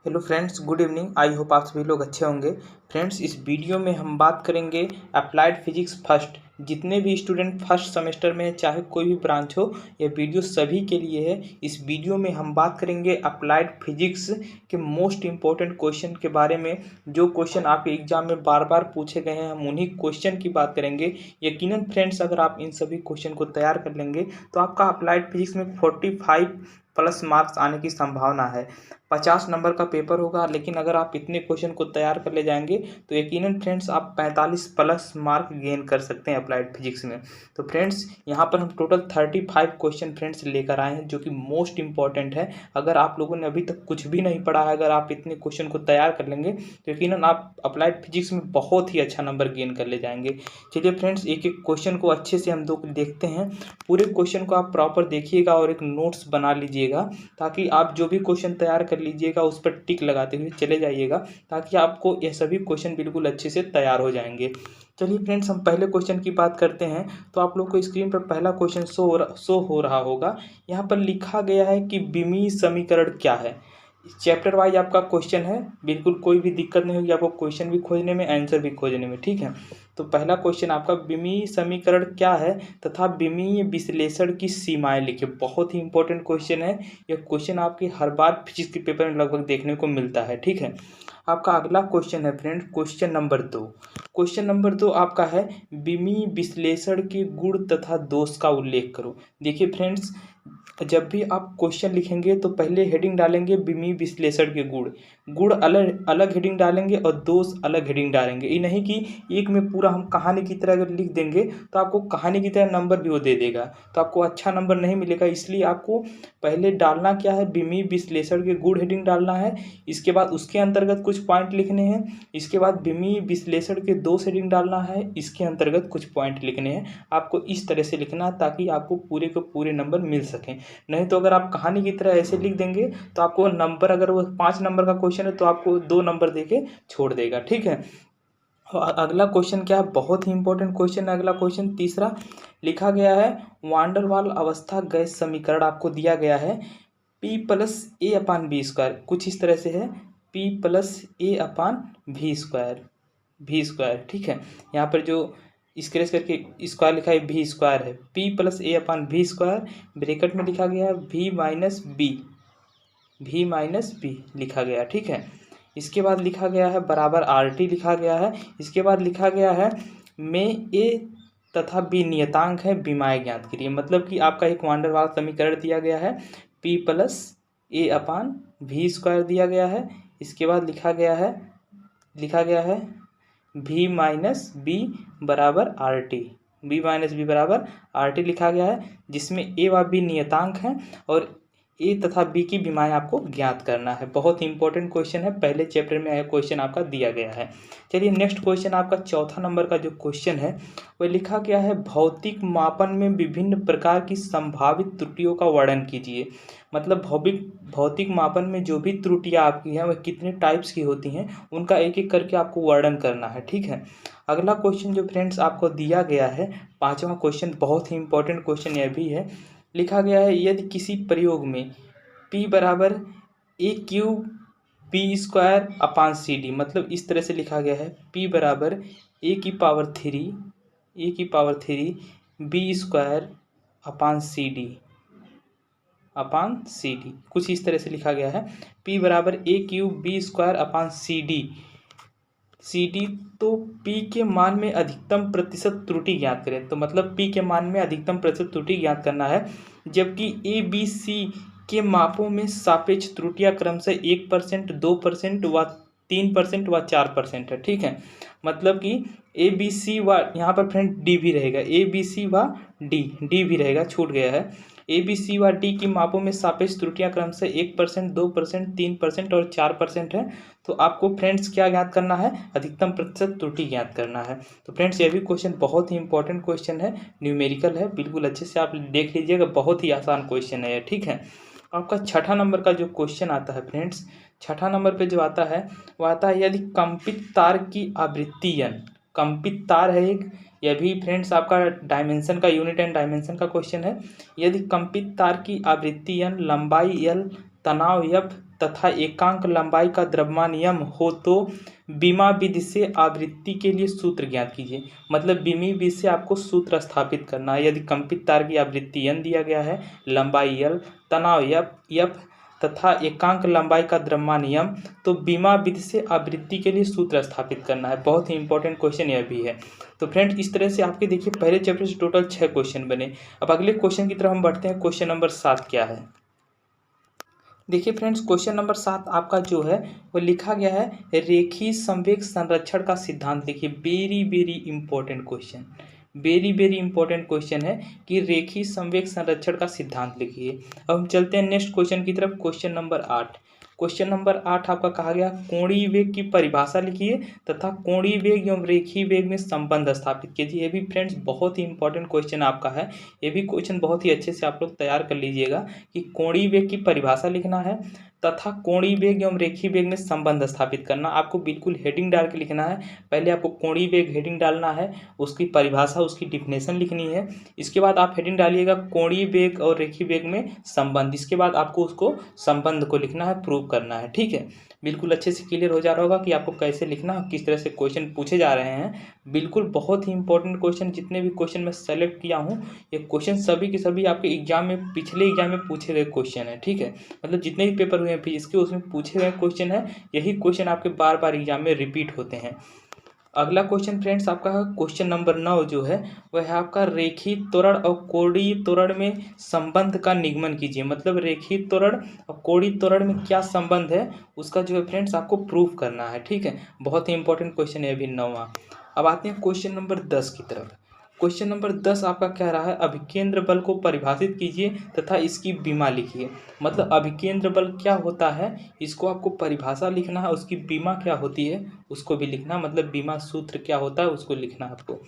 Hello friends, good evening. I hope आप सभी लोग अच्छे होंगे। फ्रेंड्स, इस वीडियो में हम बात करेंगे अप्लाइड फिजिक्स फर्स्ट। जितने भी स्टूडेंट फर्स्ट सेमेस्टर में, चाहे कोई भी ब्रांच हो, यह वीडियो सभी के लिए है। इस वीडियो में हम बात करेंगे अप्लाइड फिजिक्स के मोस्ट इम्पोर्टेंट क्वेश्चन के बारे में। जो क्वेश्चन आपके एग्जाम में बार बार पूछे गए हैं, हम उन्हीं क्वेश्चन की बात करेंगे। यकीनन फ्रेंड्स, अगर आप इन सभी क्वेश्चन को तैयार कर लेंगे तो आपका अप्लाइड फिजिक्स में 45 प्लस मार्क्स आने की संभावना है। 50 नंबर का पेपर होगा, लेकिन अगर आप इतने क्वेश्चन को तैयार कर ले जाएंगे तो यकीनन फ्रेंड्स आप 45 प्लस मार्क गेन कर सकते हैं अप्लाइड फिजिक्स में। तो फ्रेंड्स, यहाँ पर हम टोटल 35 क्वेश्चन फ्रेंड्स लेकर आए हैं, जो कि मोस्ट इंपॉर्टेंट है। अगर आप लोगों ने अभी तक कुछ भी नहीं पढ़ा है, अगर आप इतने क्वेश्चन को तैयार कर लेंगे तो यकीनन आप अप्लाइड फिजिक्स में बहुत ही अच्छा नंबर गेन कर ले जाएंगे। चलिए फ्रेंड्स, एक एक क्वेश्चन को अच्छे से हम देखते हैं। पूरे क्वेश्चन को आप प्रॉपर देखिएगा और एक नोट्स बना लीजिएगा, ताकि आप जो भी क्वेश्चन तैयार कर लीजिएगा उस पर टिक लगाते हुए चले जाइएगा, ताकि आपको यह सभी क्वेश्चन बिल्कुल अच्छे से तैयार हो जाएंगे। चलिए फ्रेंड्स, हम पहले क्वेश्चन की बात करते हैं। तो आप लोग को स्क्रीन पर पहला क्वेश्चन शो हो रहा होगा। यहाँ पर लिखा गया है कि विमीय समीकरण क्या है। चैप्टर वाइज आपका क्वेश्चन है, बिल्कुल कोई भी दिक्कत नहीं होगी आपको क्वेश्चन भी खोजने में, आंसर भी खोजने में। ठीक है, तो पहला क्वेश्चन आपका, विमीय समीकरण क्या है तथा विमीय विश्लेषण की सीमाएं लिखिए। बहुत ही इंपॉर्टेंट क्वेश्चन है। यह क्वेश्चन आपके हर बार फिजिक्स के पेपर में लगभग देखने को मिलता है। ठीक है, आपका अगला क्वेश्चन है friend, question number 2। Question number 2 आपका है, विमीय विश्लेषण के गुण तथा दोष का उल्लेख करो। देखिए फ्रेंड्स, जब भी आप क्वेश्चन लिखेंगे तो पहले हेडिंग डालेंगे विमीय विश्लेषण के गुण। गुण अलग अलग हेडिंग डालेंगे और दोष अलग हेडिंग डालेंगे। ये नहीं कि एक में पूरा हम कहानी की तरह अगर लिख देंगे तो आपको कहानी की तरह नंबर भी वो दे देगा, तो आपको अच्छा नंबर नहीं मिलेगा। इसलिए आपको पहले डालना क्या है, विमीय विश्लेषण के गुण हेडिंग डालना है। इसके बाद उसके अंतर्गत कुछ पॉइंट लिखने हैं। इसके बाद विमीय विश्लेषण के दोष हेडिंग डालना है, इसके अंतर्गत कुछ पॉइंट लिखने हैं। आपको इस तरह से लिखना है ताकि आपको पूरे के पूरे नंबर मिल सकें। नहीं तो अगर आप कहानी की तरह ऐसे लिख देंगे तो आपको नंबर, अगर वो 5 नंबर का क्वेश्चन है तो आपको 2 नंबर देके छोड़ देगा। ठीक है, अगला क्वेश्चन क्या है, बहुत ही इंपॉर्टेंट क्वेश्चन है। अगला क्वेश्चन तीसरा लिखा गया है, वांडर वाल अवस्था गैस समीकरण आपको दिया गया है P plus A upon B square. कुछ इस तरह से है, P plus A upon V square. ठीक है, यहाँ पर जो स्क्रैच करके स्क्वायर लिखा है, वी स्क्वायर है। P plus A upon V square, bracket में लिखा गया है वी माइनस बी लिखा गया। ठीक है, इसके बाद लिखा गया है बराबर RT लिखा गया है। इसके बाद लिखा गया है में ए तथा बी नियतांक है, विमाएं ज्ञात करिए। मतलब कि आपका एक वांडर वाल समीकरण दिया गया है, P plus A upon V square दिया गया है। इसके बाद लिखा गया है वी माइनस बी बराबर RT लिखा गया है, जिसमें ए व बी नियतांक हैं और ए तथा बी की विमाएं आपको ज्ञात करना है। बहुत ही इंपॉर्टेंट क्वेश्चन है, पहले चैप्टर में आया क्वेश्चन आपका दिया गया है। चलिए नेक्स्ट क्वेश्चन, आपका चौथा नंबर का जो क्वेश्चन है वह लिखा गया है, भौतिक मापन में विभिन्न प्रकार की संभावित त्रुटियों का वर्णन कीजिए। मतलब भौतिक मापन में जो भी त्रुटियां आपकी हैं वह कितने टाइप्स की होती हैं, उनका एक एक करके आपको वर्णन करना है। ठीक है, अगला क्वेश्चन जो फ्रेंड्स आपको दिया गया है, पांचवा क्वेश्चन, बहुत ही इंपॉर्टेंट क्वेश्चन यह भी है। लिखा गया है, यदि किसी प्रयोग में P बराबर A cube B square upon C D, मतलब इस तरह से लिखा गया है, P बराबर ए की power three B square upon C D, कुछ इस तरह से लिखा गया है। P बराबर A cube B square upon C D, तो P के मान में अधिकतम प्रतिशत त्रुटि ज्ञात करें। तो मतलब P के मान में अधिकतम प्रतिशत त्रुटि ज्ञात करना है, जबकि ABC के मापों में सापेक्ष त्रुटियां क्रमशः 1%, 2% व 3% व 4% है। ठीक है, मतलब कि ABC व यहाँ पर फ्रेंड डी भी रहेगा, ABC व डी भी रहेगा, छूट गया है। ABC व डी की मापों में सापेक्ष त्रुटियां क्रमशः 1%, 2%, 3% और 4% है। तो आपको फ्रेंड्स क्या ज्ञात करना है, अधिकतम प्रतिशत त्रुटि ज्ञात करना है। तो फ्रेंड्स, ये भी क्वेश्चन बहुत ही इंपॉर्टेंट क्वेश्चन है, न्यूमेरिकल है, बिल्कुल अच्छे से आप देख लीजिएगा, बहुत ही आसान क्वेश्चन है ये। ठीक है, आपका छठा नंबर का जो क्वेश्चन आता है फ्रेंड्स, छठा नंबर पे जो आता है वो आता है, यदि कंपित तार की आवृत्ति n, कंपित तार है एक, यह भी फ्रेंड्स आपका डायमेंशन का, यूनिट एंड डायमेंशन का क्वेश्चन है। यदि कंपित तार की आवृत्ति n, लंबाई l तनाव F तथा एकांक लंबाई का द्रव्यमान m हो तो बीमा विधि से आवृत्ति के लिए सूत्र ज्ञात कीजिए। मतलब बीमी विधि से आपको सूत्र स्थापित करना है। यदि कंपित तार की आवृत्ति n दिया गया है, लंबाई l, तनाव F तथा एकांक लंबाई का द्रव्यमान m, तो बीमा विधि से आवृत्ति के लिए सूत्र स्थापित करना है। बहुत ही इंपॉर्टेंट क्वेश्चन यह भी है। तो फ्रेंड्स इस तरह से आपके देखिए पहले चैप्टर से टोटल 6 क्वेश्चन बने। अब अगले क्वेश्चन की तरफ हम बढ़ते हैं। क्वेश्चन नंबर 7 क्या है, देखिए फ्रेंड्स क्वेश्चन नंबर 7 आपका जो है वो लिखा गया है रेखीय संवेग संरक्षण का सिद्धांत लिखिए। Very very important question, very very important question है कि रेखीय संवेग संरक्षण का सिद्धांत लिखिए। अब हम चलते हैं नेक्स्ट क्वेश्चन की तरफ। क्वेश्चन नंबर 8, क्वेश्चन नंबर 8 आपका कहा गया कोणीय वेग की परिभाषा लिखिए तथा कोणीय वेग एवं रेखीय वेग में संबंध स्थापित कीजिए। ये भी फ्रेंड्स बहुत ही इंपॉर्टेंट क्वेश्चन आपका है। ये भी क्वेश्चन बहुत ही अच्छे से आप लोग तैयार कर लीजिएगा कि कोणीय वेग की परिभाषा लिखना है तथा कोणीय वेग एवं रेखीय वेग में संबंध स्थापित करना। आपको बिल्कुल हेडिंग डाल के लिखना है। पहले आपको कोणीय वेग हेडिंग डालना है, उसकी परिभाषा उसकी डिफिनेशन लिखनी है। इसके बाद आप हेडिंग डालिएगा कोणीय वेग और रेखीय वेग में संबंध। इसके बाद आपको उसको संबंध को लिखना है, प्रूव करना है। ठीक है, बिल्कुल अच्छे से क्लियर हो जा रहा होगा कि आपको कैसे लिखना है, किस तरह से क्वेश्चन पूछे जा रहे हैं। बिल्कुल बहुत ही इंपॉर्टेंट क्वेश्चन, जितने भी क्वेश्चन मैं सेलेक्ट किया हूँ ये क्वेश्चन सभी के सभी आपके एग्जाम में, पिछले एग्जाम में पूछे गए क्वेश्चन है। ठीक है, मतलब जितने भी पेपर हुए हैं इसके उसमें पूछे गए क्वेश्चन है। यही क्वेश्चन आपके बार बार एग्जाम में रिपीट होते हैं। अगला क्वेश्चन फ्रेंड्स आपका है क्वेश्चन नंबर 9 जो है वह है आपका रेखीय त्वरण और कोणीय त्वरण में संबंध का निगमन कीजिए। मतलब रेखीय त्वरण और कोणीय त्वरण में क्या संबंध है उसका जो है फ्रेंड्स आपको प्रूफ करना है। ठीक है, बहुत ही इंपॉर्टेंट क्वेश्चन है अभी 9वां। अब आते हैं क्वेश्चन नंबर 10 की तरफ। क्वेश्चन नंबर 10 आपका कह रहा है अभिकेंद्र बल को परिभाषित कीजिए तथा इसकी बीमा लिखिए। मतलब अभिकेंद्र बल क्या होता है इसको आपको परिभाषा लिखना है, उसकी बीमा क्या होती है उसको भी लिखना। मतलब बीमा सूत्र क्या होता है उसको लिखना है आपको।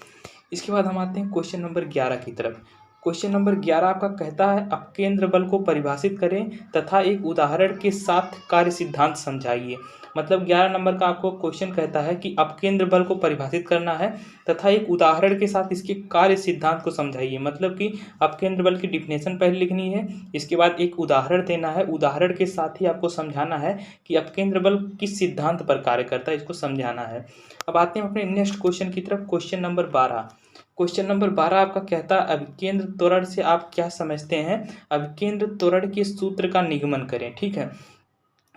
इसके बाद हम आते हैं क्वेश्चन नंबर 11 की तरफ। क्वेश्चन नंबर 11 आपका कहता है अपकेंद्र बल को परिभाषित करें तथा एक उदाहरण के साथ कार्य सिद्धांत समझाइए। मतलब 11 नंबर का आपको क्वेश्चन कहता है कि अपकेंद्र बल को परिभाषित करना है तथा एक उदाहरण के साथ इसके कार्य सिद्धांत को समझाइए। मतलब कि अपकेंद्र बल की डिफिनेशन पहले लिखनी है, इसके बाद एक उदाहरण देना है, उदाहरण के साथ ही आपको समझाना है कि अपकेंद्र बल किस सिद्धांत पर कार्य करता है, इसको समझाना है। अब आते हैं अपने नेक्स्ट क्वेश्चन की तरफ। क्वेश्चन नंबर 12, क्वेश्चन नंबर 12 आपका कहता है अभिकेंद्र त्वरण से आप क्या समझते हैं, अभिकेंद्र त्वरण के सूत्र का निगमन करें। ठीक है,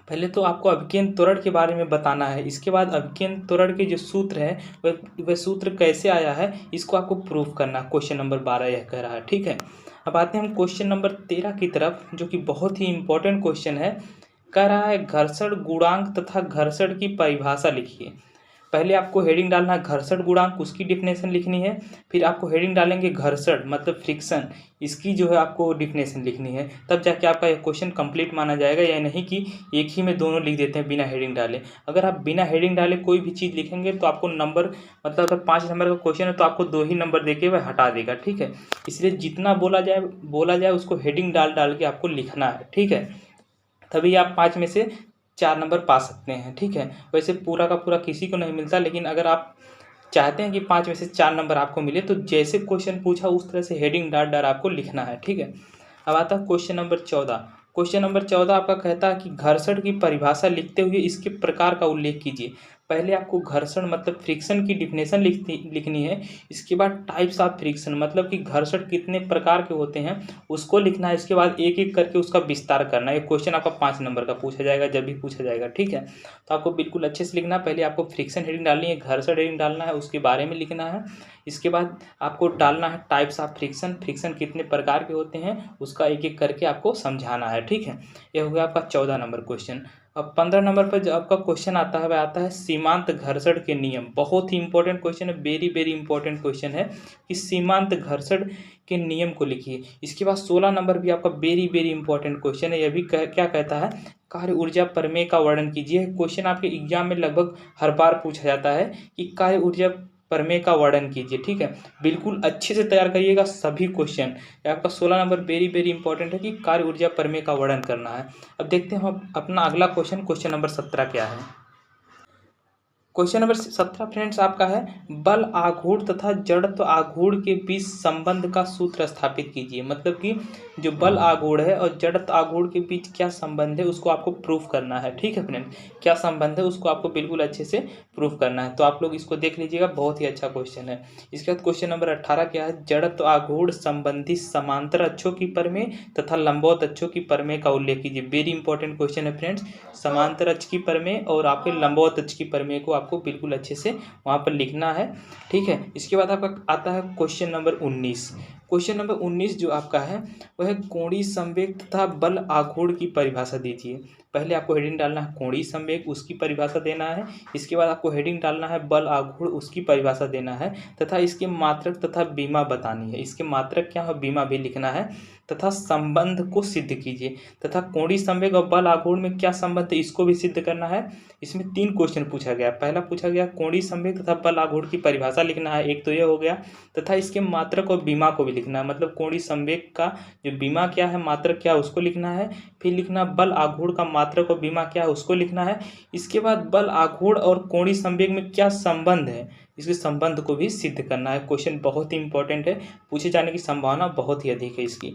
पहले तो आपको अभिकेंद्र त्वरण के बारे में बताना है, इसके बाद अभिकेंद्र त्वरण के जो सूत्र है वह सूत्र कैसे आया है इसको आपको प्रूफ करना। क्वेश्चन नंबर 12 यह कह रहा है। ठीक है, अब आते हैं हम क्वेश्चन नंबर 13 की तरफ जो कि बहुत ही इंपॉर्टेंट क्वेश्चन है। कह रहा है घर्षण गुणांक तथा घर्षण की परिभाषा लिखिए। पहले आपको हेडिंग डालना है घर्षण गुणांक, उसकी डिफिनेशन लिखनी है। फिर आपको हेडिंग डालेंगे घर्षण मतलब फ्रिक्शन, इसकी जो है आपको डिफिनेशन लिखनी है। तब जाके आपका यह क्वेश्चन कंप्लीट माना जाएगा। या नहीं कि एक ही में दोनों लिख देते हैं बिना हेडिंग डाले। अगर आप बिना हेडिंग डाले कोई भी चीज़ लिखेंगे तो आपको नंबर, मतलब अगर 5 नंबर का क्वेश्चन है तो आपको 2 ही नंबर देके वह हटा देगा। ठीक है, इसलिए जितना बोला जाए उसको हेडिंग डाल के आपको लिखना है। ठीक है, तभी आप 5 में से 4 नंबर पा सकते हैं। ठीक है, वैसे पूरा का पूरा किसी को नहीं मिलता, लेकिन अगर आप चाहते हैं कि 5 में से 4 नंबर आपको मिले तो जैसे क्वेश्चन पूछा उस तरह से हेडिंग डाल आपको लिखना है। ठीक है, अब आता है क्वेश्चन नंबर 14। क्वेश्चन नंबर 14 आपका कहता है कि घर्षण की परिभाषा लिखते हुए इसके प्रकार का उल्लेख कीजिए। पहले आपको घर्षण मतलब फ्रिक्शन की डिफिनेशन लिखनी है। इसके बाद टाइप्स ऑफ फ्रिक्शन मतलब कि घर्षण कितने प्रकार के होते हैं उसको लिखना है। इसके बाद एक एक करके उसका विस्तार करना है। ये क्वेश्चन आपका 5 नंबर का पूछा जाएगा जब भी पूछा जाएगा। ठीक है, तो आपको बिल्कुल अच्छे से लिखना है। पहले आपको फ्रिक्शन हेडिंग डालनी है, घर्षण हेडिंग डालना है, उसके बारे में लिखना है। इसके बाद आपको डालना है टाइप्स ऑफ फ्रिक्शन, फ्रिक्शन कितने प्रकार के होते हैं उसका एक एक करके आपको समझाना है। ठीक है, यह हो गया आपका 14 नंबर क्वेश्चन। अब 15 नंबर पर जो आपका क्वेश्चन आता है वह आता है सीमांत घर्षण के नियम। बहुत ही इंपॉर्टेंट क्वेश्चन है, वेरी वेरी इंपॉर्टेंट क्वेश्चन है कि सीमांत घर्षण के नियम को लिखिए। इसके बाद 16 नंबर भी आपका वेरी वेरी इंपॉर्टेंट क्वेश्चन है। यह भी क्या कहता है कार्य ऊर्जा प्रमेय का वर्णन कीजिए। क्वेश्चन आपके एग्जाम में लगभग हर बार पूछा जाता है कि कार्य ऊर्जा प्रमेय का वर्णन कीजिए। ठीक है, बिल्कुल अच्छे से तैयार करिएगा सभी क्वेश्चन। आपका 16 नंबर वेरी वेरी इंपॉर्टेंट है कि कार्य ऊर्जा प्रमेय का वर्णन करना है। अब देखते हैं हम अपना अगला क्वेश्चन, क्वेश्चन नंबर 17 क्या है। क्वेश्चन नंबर 17 फ्रेंड्स आपका है, बल आघूर्ण तथा जड़त्व आघूर्ण के बीच संबंध का सूत्र स्थापित कीजिए। मतलब कि जो बल आघूर्ण है और जड़त्व आघूर्ण के बीच क्या संबंध है उसको आपको प्रूफ करना है। ठीक है फ्रेंड, क्या संबंध है उसको आपको बिल्कुल अच्छे से प्रूफ करना है। तो आप लोग इसको देख लीजिएगा, बहुत ही अच्छा क्वेश्चन है। इसके बाद क्वेश्चन नंबर 18 क्या है, जड़त्व आघूर्ण संबंधी समांतर अक्षों की परमेय तथा लंबवत अक्षों की परमेय का उल्लेख कीजिए। वेरी इंपॉर्टेंट क्वेश्चन है फ्रेंड्स। समांतर अक्ष की परमेय और आपके लंबवत अक्ष की परमेय को आपको बिल्कुल अच्छे से वहाँ पर लिखना है। ठीक है, इसके बाद आपका आता है क्वेश्चन नंबर 19। क्वेश्चन नंबर 19 जो आपका है वह कोणीय संवेग तथा बल आघूर्ण की परिभाषा दीजिए। पहले आपको हेडिंग डालना है कोणीय संवेग, उसकी परिभाषा देना है। इसके बाद आपको हेडिंग डालना है बल आघूर्ण, उसकी परिभाषा देना है तथा इसके मात्रक तथा बीमा बतानी है। इसके मात्रक क्या है, बीमा भी लिखना है तथा संबंध को सिद्ध कीजिए। तथा कोणीय संवेग और बल आघूर्ण में क्या संबंध है इसको भी सिद्ध करना है। इसमें 3 क्वेश्चन पूछा गया। पहला पूछा गया कोणीय संवेग तथा बल आघूर्ण की परिभाषा लिखना है, एक तो ये हो गया, तथा इसके मात्रक और बीमा को भी लिखना है। मतलब कोणीय संवेग का जो बीमा क्या है, मात्रक क्या है उसको लिखना है। फिर लिखना बल आघूर्ण का मात्रक और बीमा क्या है उसको लिखना है। इसके बाद बल आघूर्ण और कोणीय संवेग में क्या संबंध है, इसके संबंध को भी सिद्ध करना है। क्वेश्चन बहुत ही इंपॉर्टेंट है, पूछे जाने की संभावना बहुत ही अधिक है इसकी।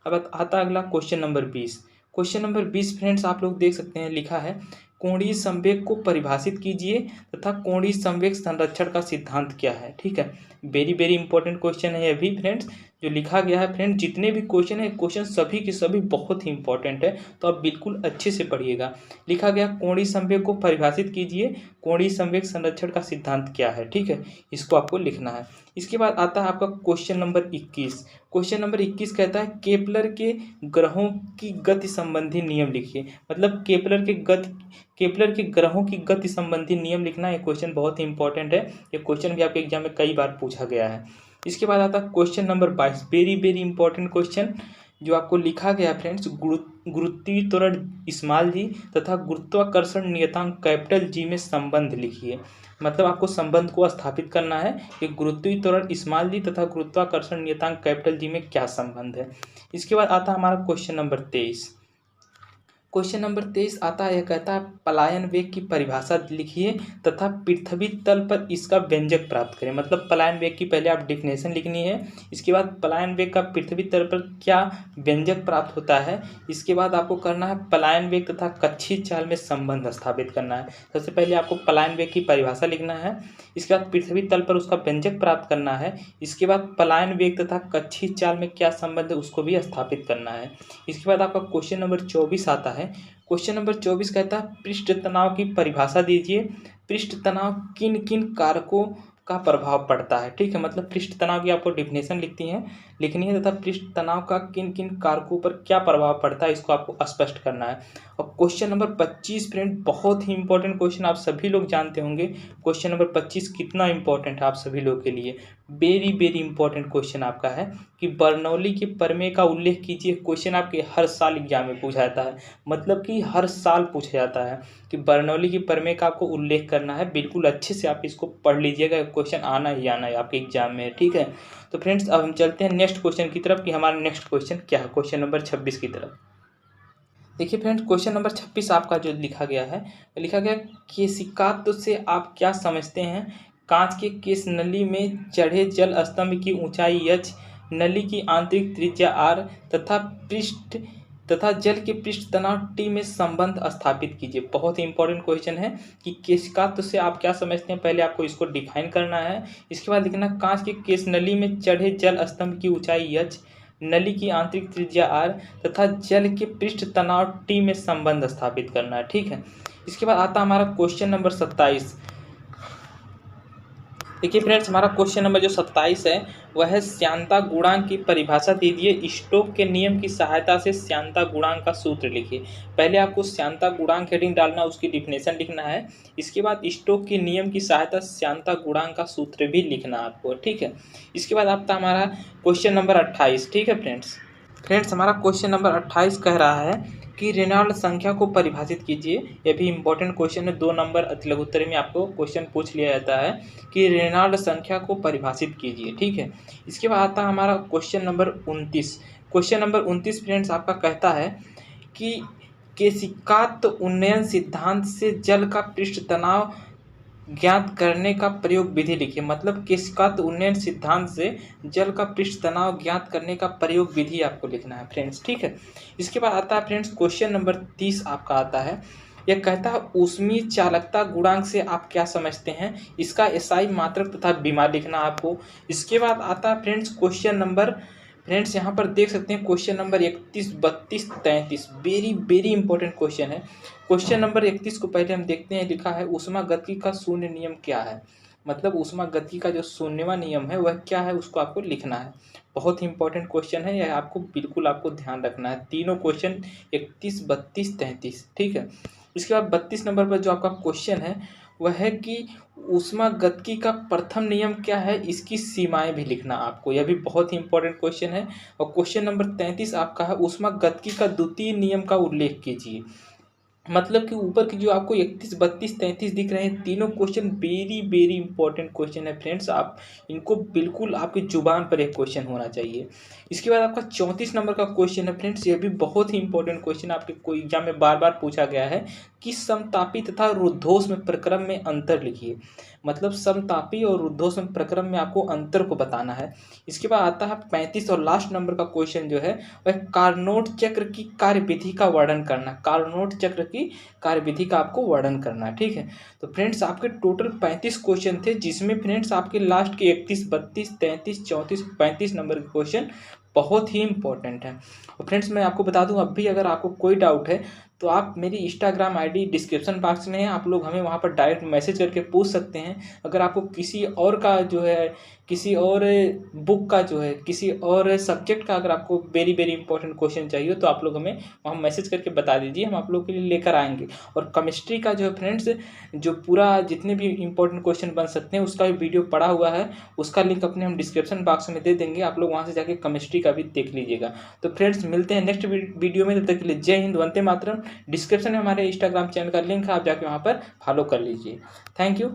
अब आता अगला question number 20। Question number 20 friends आप लोग देख सकते हैं, लिखा है कोणीय संवेग को परिभाषित कीजिए तथा कोणीय संवेग संरक्षण का सिद्धांत क्या है। ठीक है, वेरी वेरी इंपॉर्टेंट क्वेश्चन है ये भी फ्रेंड्स जो लिखा गया है। फ्रेंड जितने भी क्वेश्चन है, क्वेश्चन सभी के सभी बहुत ही इंपॉर्टेंट है, तो आप बिल्कुल अच्छे से पढ़िएगा। लिखा गया कोणीय संवेग को परिभाषित कीजिए, कोणीय संवेग संरक्षण का सिद्धांत क्या है। ठीक है, इसको आपको लिखना है। इसके बाद आता है आपका क्वेश्चन नंबर 21। क्वेश्चन नंबर 21 कहता है केपलर के ग्रहों की गति संबंधी नियम लिखिए। मतलब केपलर के ग्रहों की गति संबंधी नियम लिखना है। क्वेश्चन बहुत ही इंपॉर्टेंट है, ये क्वेश्चन भी आपके एग्जाम में कई बार पूछा गया है। इसके बाद आता है question number 22। Very very important question जो आपको लिखा गया फ्रेंड्स, गुरुत्वीय त्वरण स्मॉल जी तथा गुरुत्वाकर्षण नियतांक कैपिटल जी में संबंध लिखिए। मतलब आपको संबंध को स्थापित करना है कि गुरुत्वीय त्वरण स्मॉल जी तथा गुरुत्वाकर्षण नियतांक कैपिटल जी में क्या संबंध है। इसके बाद आता है हमारा क्वेश्चन नंबर 23। क्वेश्चन नंबर 23 आता है, यह कहता है पलायन वेग की परिभाषा लिखिए तथा पृथ्वी तल पर इसका व्यंजक प्राप्त करें। मतलब पलायन वेग की पहले आप डिफिनेशन लिखनी है, इसके बाद पलायन वेग का पृथ्वी तल पर क्या व्यंजक प्राप्त होता है, इसके बाद आपको करना है पलायन वेग तथा कक्षीय चाल में संबंध स्थापित करना है। सबसे पहले आपको पलायन वेग की परिभाषा लिखना है, इसके बाद पृथ्वी तल पर उसका व्यंजक प्राप्त करना है, इसके बाद पलायन वेग तथा कक्षीय चाल में क्या संबंध है उसको भी स्थापित करना है। इसके बाद आपका क्वेश्चन नंबर 24 आता है। क्वेश्चन नंबर 24 कहता है पृष्ठ तनाव की परिभाषा दीजिए। पृष्ठ तनाव किन किन कारकों का प्रभाव पड़ता है। ठीक है, मतलब पृष्ठ तनाव की आपको डिफिनेशन लिखनी है तथा पृष्ठ तनाव का किन किन कारकों पर क्या प्रभाव पड़ता है इसको आपको स्पष्ट करना है। और क्वेश्चन नंबर 25 फ्रेंड बहुत ही इंपॉर्टेंट क्वेश्चन, आप सभी लोग जानते होंगे क्वेश्चन नंबर 25 कितना इंपॉर्टेंट है आप सभी लोग के लिए। वेरी वेरी इंपॉर्टेंट क्वेश्चन आपका है कि बर्नौली के प्रमेय का उल्लेख कीजिए। क्वेश्चन आपके हर साल एग्जाम में पूछा जाता है, मतलब कि हर साल पूछा जाता है कि बर्नौली की प्रमेय का आपको उल्लेख करना है। बिल्कुल अच्छे से आप इसको पढ़ लीजिएगा, क्वेश्चन आना ही आना है आपके एग्जाम में। ठीक है, तो फ्रेंड्स अब हम चलते हैं नेक्स्ट क्वेश्चन की तरफ कि हमारा नेक्स्ट क्वेश्चन क्या है, क्वेश्चन नंबर 26 की तरफ। देखिए फ्रेंड्स क्वेश्चन नंबर 26 आपका जो लिखा गया है, लिखा गया केशिकात्व से आप क्या समझते हैं। कांच के केस नली में चढ़े जल स्तंभ की ऊंचाई h, नली की आंतरिक त्रिज्या r तथा जल के पृष्ठ तनाव T में संबंध स्थापित कीजिए। बहुत ही इंपॉर्टेंट क्वेश्चन है कि केशिकात्व से आप क्या समझते हैं, पहले आपको इसको डिफाइन करना है। इसके बाद लिखना कांच के केस नली में चढ़े जल स्तंभ की ऊंचाई h, नली की आंतरिक त्रिज्या r तथा जल के पृष्ठ तनाव T में संबंध स्थापित करना है। ठीक है, इसके बाद आता हमारा क्वेश्चन नंबर 27। देखिए फ्रेंड्स हमारा क्वेश्चन नंबर जो 27 है वह है श्यानता गुणांक की परिभाषा दीजिए। स्टोक के नियम की सहायता से श्यानता गुणांक का सूत्र लिखिए। पहले आपको श्यानता गुणांक हेडिंग डालना, उसकी डिफिनेशन लिखना है। इसके बाद स्टोक के नियम की सहायता से श्यानता गुणांक का सूत्र भी लिखना आपको। ठीक है, इसके बाद आपका हमारा क्वेश्चन नंबर 28। ठीक है फ्रेंड्स हमारा क्वेश्चन नंबर 28 कह रहा है कि रेनॉल्ड संख्या को परिभाषित कीजिए। यह भी इंपॉर्टेंट क्वेश्चन है, 2 नंबर अतिलघुत्तरी में आपको क्वेश्चन पूछ लिया जाता है कि रेनॉल्ड संख्या को परिभाषित कीजिए। ठीक है, इसके बाद आता है हमारा question number 29। Question number 29 friends आपका कहता है कि केशिकात्व उन्नयन सिद्धांत से जल का पृष्ठ तनाव ज्ञात करने का प्रयोग विधि लिखिए। मतलब किसका उन्नयन सिद्धांत से जल का पृष्ठ तनाव ज्ञात करने का प्रयोग विधि आपको लिखना है फ्रेंड्स, ठीक है। इसके बाद आता है फ्रेंड्स क्वेश्चन नंबर 30 आपका आता है। यह कहता है ऊष्मीय चालकता गुणांक से आप क्या समझते हैं। इसका एसआई मात्रक तथा बीमार लिखना आपको। इसके बाद आता है फ्रेंड्स क्वेश्चन नंबर, फ्रेंड्स यहाँ पर देख सकते हैं question number 31, 32, 33 very very important question है। क्वेश्चन नंबर 31 को पहले हम देखते हैं। लिखा है ऊष्मागतिकी का शून्य नियम क्या है। मतलब ऊष्मागतिकी का जो शून्यवां नियम है वह क्या है, उसको आपको लिखना है। बहुत ही इंपॉर्टेंट क्वेश्चन है, यह आपको बिल्कुल आपको ध्यान रखना है। तीनों क्वेश्चन 31, 32, 33, ठीक है। इसके बाद 32 नंबर पर जो आपका क्वेश्चन है वह है कि ऊष्मागतिकी का प्रथम नियम क्या है, इसकी सीमाएं भी लिखना आपको। यह भी बहुत ही इंपॉर्टेंट क्वेश्चन है। और क्वेश्चन नंबर 33 आपका है ऊष्मागतिकी का द्वितीय नियम का उल्लेख कीजिए। मतलब कि ऊपर की जो आपको 31, 32, 33 दिख रहे हैं, तीनों question very very important question है फ्रेंड्स। आप इनको बिल्कुल आपकी जुबान पर एक क्वेश्चन होना चाहिए। इसके बाद आपका 34 नंबर का क्वेश्चन है फ्रेंड्स। यह भी बहुत ही इंपॉर्टेंट क्वेश्चन आपके कोई एग्जाम में बार बार पूछा गया है कि समतापी तथा रुद्धोष्म प्रक्रम में अंतर लिखिए। मतलब समतापी और रुद्धोष्म प्रक्रम में आपको अंतर को बताना है। इसके बाद आता है 35 और लास्ट नंबर का क्वेश्चन जो है वह कार्नोट चक्र की कार्यविधि का वर्णन करना। कार्नोट चक्र की कार्यविधि का आपको वर्णन करना है, ठीक है। तो फ्रेंड्स आपके टोटल 35 क्वेश्चन थे, जिसमें फ्रेंड्स आपके लास्ट के 31, 32, 33, 34, 35 नंबर के क्वेश्चन बहुत ही इंपॉर्टेंट है। और फ्रेंड्स मैं आपको बता दूं, अब भी अगर आपको कोई डाउट है तो आप मेरी इंस्टाग्राम आईडी डिस्क्रिप्शन बॉक्स में है, आप लोग हमें वहां पर डायरेक्ट मैसेज करके पूछ सकते हैं। अगर आपको किसी और का जो है, किसी और बुक का जो है, किसी और सब्जेक्ट का अगर आपको वेरी वेरी इंपॉर्टेंट क्वेश्चन चाहिए तो आप लोग हमें वहाँ मैसेज करके बता दीजिए, हम आप लोग के लिए लेकर आएंगे। और केमिस्ट्री का जो है फ्रेंड्स, जो पूरा जितने भी इंपॉर्टेंट क्वेश्चन बन सकते हैं उसका भी वीडियो पड़ा हुआ है, उसका लिंक अपने हम डिस्क्रिप्शन बॉक्स में दे देंगे, आप लोग वहाँ से जाके केमिस्ट्री का भी देख लीजिएगा। तो फ्रेंड्स मिलते हैं नेक्स्ट वीडियो में, तब तक के लिए जय हिंद, वंदे मातरम। डिस्क्रिप्शन में हमारे इंस्टाग्राम चैनल का लिंक है, आप जाके वहाँ पर फॉलो कर लीजिए। Thank you.